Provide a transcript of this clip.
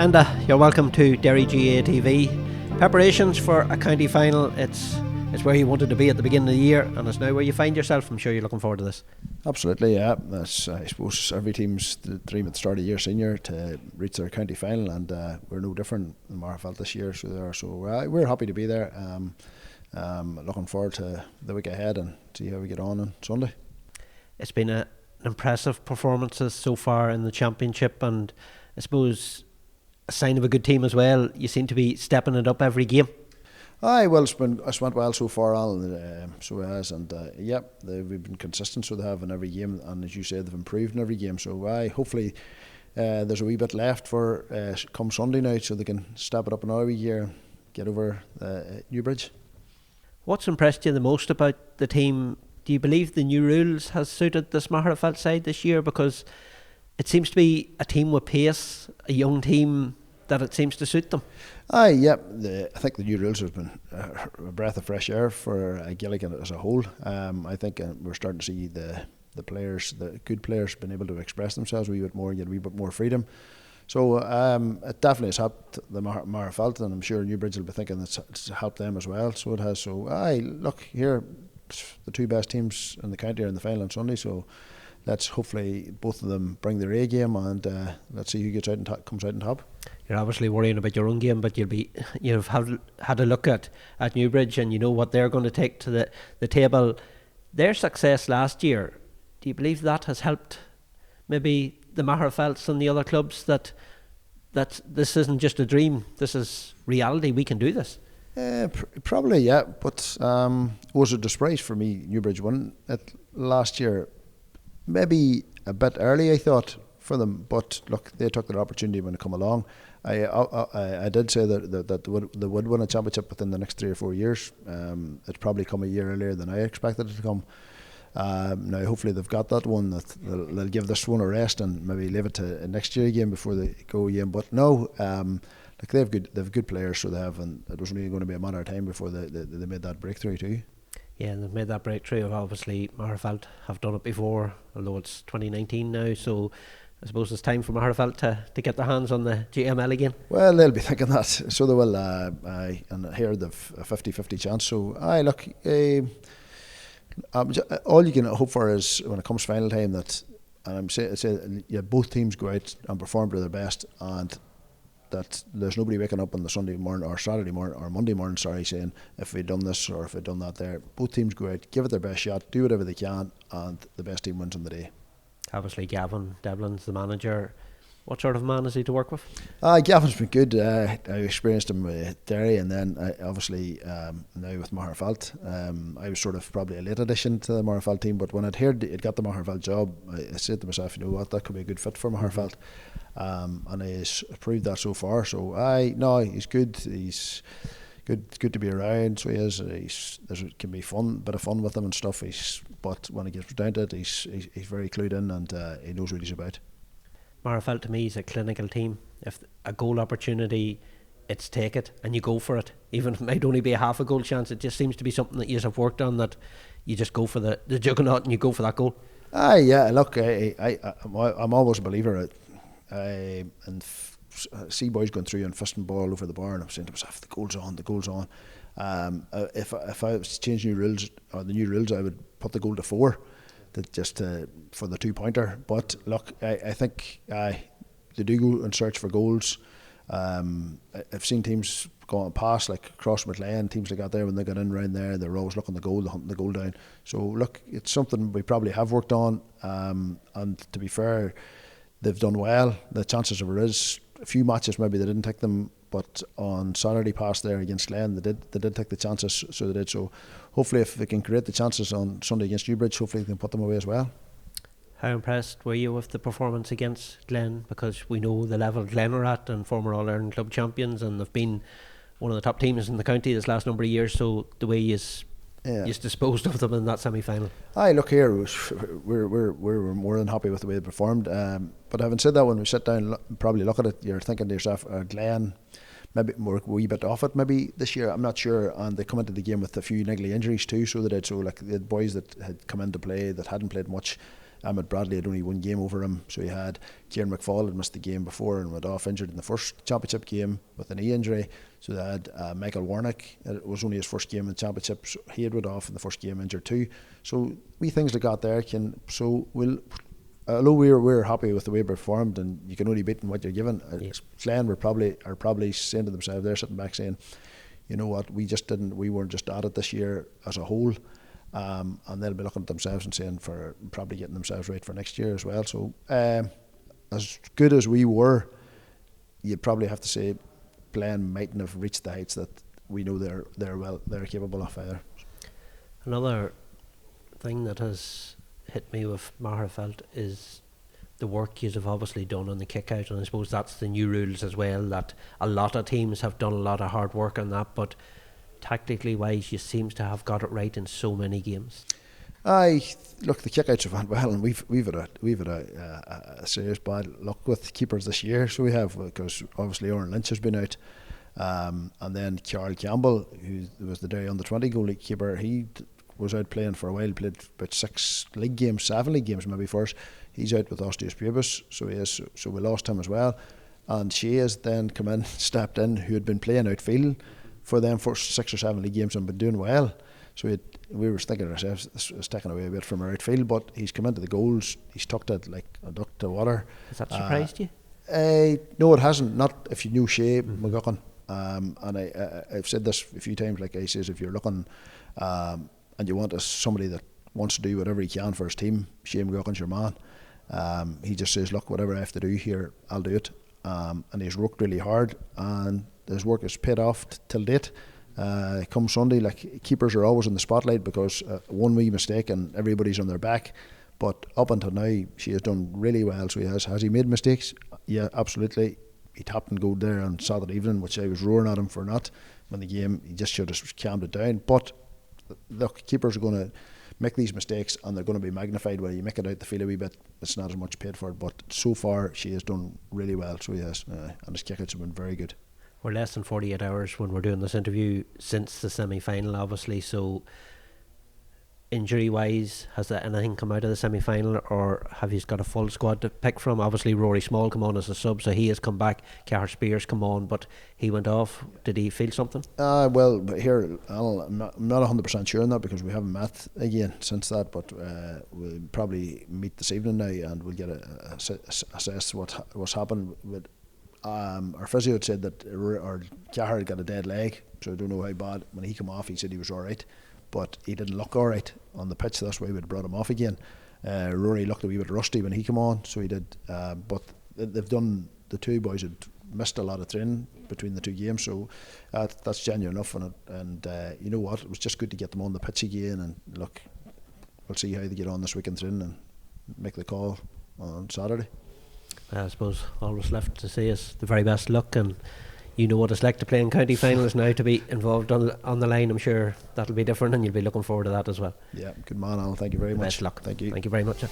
Enda, you're welcome to Derry GA TV. Preparations for a county final. It's where you wanted to be at the beginning of the year, and it's now where you find yourself. I'm sure you're looking forward to this. Absolutely, yeah. That's, I suppose, every team's dream at the start of the year senior to reach their county final, and we're no different in Magherafelt this year. So we're happy to be there. Looking forward to the week ahead and see how we get on Sunday. It's been an impressive performances so far in the championship, and I suppose a sign of a good team as well. You seem to be stepping it up every game. Aye, well, it's went well so far, Alan. So it has, and we've been consistent, so they have in every game, and as you said, they've improved in every game. So hopefully there's a wee bit left for come Sunday night, so they can step it up another wee year and get over Newbridge. What's impressed you the most about the team? Do you believe the new rules has suited this Magherafelt side this year? Because it seems to be a team with pace, a young team that it seems to suit them. I think the new rules have been a breath of fresh air for Gaelic as a whole. I think we're starting to see the players, the good players, been able to express themselves a wee bit more and get a wee bit more freedom. So it definitely has helped the Magherafelt, and I'm sure Newbridge will be thinking it's helped them as well. So it has. So look here, the two best teams in the county are in the final on Sunday. So let's hopefully both of them bring their A game, and let's see who gets out and comes out on top. You're obviously worrying about your own game, but you've had a look at Newbridge, and you know what they're going to take to the table. Their success last year, do you believe that has helped maybe the Magherafelts and the other clubs that this isn't just a dream, this is reality, we can do this? Probably, yeah, but was a disgrace for me Newbridge won it last year. Maybe a bit early, I thought, for them, but look, they took their opportunity when it come along. I did say that they would win a championship within the next 3 or 4 years. It's probably come a year earlier than I expected it to come. Now hopefully they've got that one, that they'll give this one a rest and maybe leave it to next year again before they go again. But no, like they've good players, so they have, and it was really going to be a matter of time before they made that breakthrough too. Yeah, and they've made that breakthrough. Obviously Magherafelt have done it before, although it's 2019 now, so I suppose it's time for Magherafelt to get their hands on the GML again. Well, they'll be thinking that, so they will. And here they've a 50-50 chance. So look, all you can hope for is when it comes final time that, and I'm saying, both teams go out and perform to their best, and that there's nobody waking up on the Sunday morning or Saturday morning or Monday morning, saying if we'd done this or if we'd done that there. Both teams go out, give it their best shot, do whatever they can, and the best team wins on the day. Obviously Gavin Devlin's the manager. What sort of man is he to work with? Gavin's been good. I experienced him with Derry, and then obviously now with Magherafelt. I was sort of probably a late addition to the Magherafelt team, but when I'd heard he'd got the Magherafelt job, I said to myself, you know what, that could be a good fit for Magherafelt. And he's proved that so far. So he's good. He's good to be around. So he is. There can be bit of fun with him and stuff. But when he gets down to it, he's very clued in, and he knows what he's about. Magherafelt to me is a clinical team. If a goal opportunity, it's take it and you go for it. Even if it might only be a half a goal chance, it just seems to be something that you have worked on, that you just go for the juggernaut and you go for that goal. Look, I'm always a believer. And see boys going through and fisting ball over the bar, and I'm saying to myself, the goal's on. If I was to change new rules, or the new rules, I would put the goal to 4. For the 2-pointer. But look, I think they do go and search for goals. I've seen teams go on past, like Cross McLean, teams like that there, when they got in round there, they're always looking the goal, they're hunting the goal down. So look, it's something we probably have worked on, and to be fair, they've done well. The chances of it is a few matches maybe they didn't take them, but on Saturday past there against Glen, they did take the chances, so they did. So hopefully if they can create the chances on Sunday against Newbridge, hopefully they can put them away as well. How impressed were you with the performance against Glen? Because we know the level Glen are at, and former All-Ireland club champions, and they've been one of the top teams in the county this last number of years. So the way he's disposed of them in that semi-final. Look here, we're more than happy with the way they performed. But having said that, when we sit down and probably look at it, you're thinking to yourself, Glen maybe more a wee bit off it maybe this year, I'm not sure, and they come into the game with a few niggly injuries too, so they did. So like the boys that had come into play that hadn't played much, Emmett Bradley had only one game over him. So you had Kieran McFall had missed the game before and went off injured in the first championship game with a knee injury. So they had Michael Warnock. It was only his first game in the championship. So he had went off in the first game injured too. So we things like that there can. So although we're happy with the way we performed, and you can only beat in what you're given. Glen are probably saying to themselves, they're sitting back saying, you know what, we weren't just at it this year as a whole. And they'll be looking at themselves and saying for probably getting themselves right for next year as well. So as good as we were, you'd probably have to say Glen mightn't have reached the heights that we know they're capable of either. Another thing that has hit me with Magherafelt is the work you have obviously done on the kick out, and I suppose that's the new rules as well, that a lot of teams have done a lot of hard work on that, but tactically wise you seems to have got it right in so many games. Look, the kick outs have went well, and we've had a serious bad luck with keepers this year. So we have, because obviously Oren Lynch has been out, and then Carl Campbell, who was the Derry under-20 goalkeeper, he was out playing for a while, played about 7 league games maybe first. He's out with osteoarthritis pubis, so he is. So we lost him as well. And she has then stepped in, who had been playing outfield for them for 6 or 7 league games and been doing well. So we were thinking to ourselves, this was taken away a bit from our outfield, but he's come into the goals. He's tucked it like a duck to water. Has that surprised you? No, it hasn't. Not if you knew Shea McGuckin. And I've said this a few times. Like I says, if you're looking and you want somebody that wants to do whatever he can for his team, Shea McGuckin's your man. He just says, look, whatever I have to do here, I'll do it. And he's worked really hard, and his work has paid off till date. Come Sunday, like, keepers are always in the spotlight because one wee mistake and everybody's on their back. But up until now, she has done really well. So he has. Has he made mistakes? Yeah, absolutely. He tapped and goaled there on Saturday evening, which I was roaring at him for not. When the game, he just should have calmed it down. But look, keepers are going to make these mistakes, and they're going to be magnified. Whether you make it out the field a wee bit, it's not as much paid for it. But so far, she has done really well. So yes, and his kickouts have been very good. We're less than 48 hours when we're doing this interview since the semi-final, obviously. So, injury-wise, has there anything come out of the semi-final, or have you got a full squad to pick from? Obviously, Rory Small come on as a sub, so he has come back. Cahir Spears come on, but he went off. Did he feel something? Well, here, I'm not 100% sure on that because we haven't met again since that, but we'll probably meet this evening now and we'll get assess what's happened with. Our physio had said that Cahir had got a dead leg, so I don't know how bad. When he came off, he said he was alright, but he didn't look alright on the pitch, so that's why we'd brought him off again. Rory looked a wee bit rusty when he came on, so he did. But they've done, the two boys had missed a lot of training between the two games, so that's genuine enough. And you know what, it was just good to get them on the pitch again. And look, we'll see how they get on this week in training and make the call on Saturday. I suppose all that's left to say is the very best luck, and you know what it's like to play in county finals now, to be involved on the line. I'm sure that'll be different, and you'll be looking forward to that as well. Yeah, good man, Alan. Thank you very much. Best luck. Thank you. Thank you very much.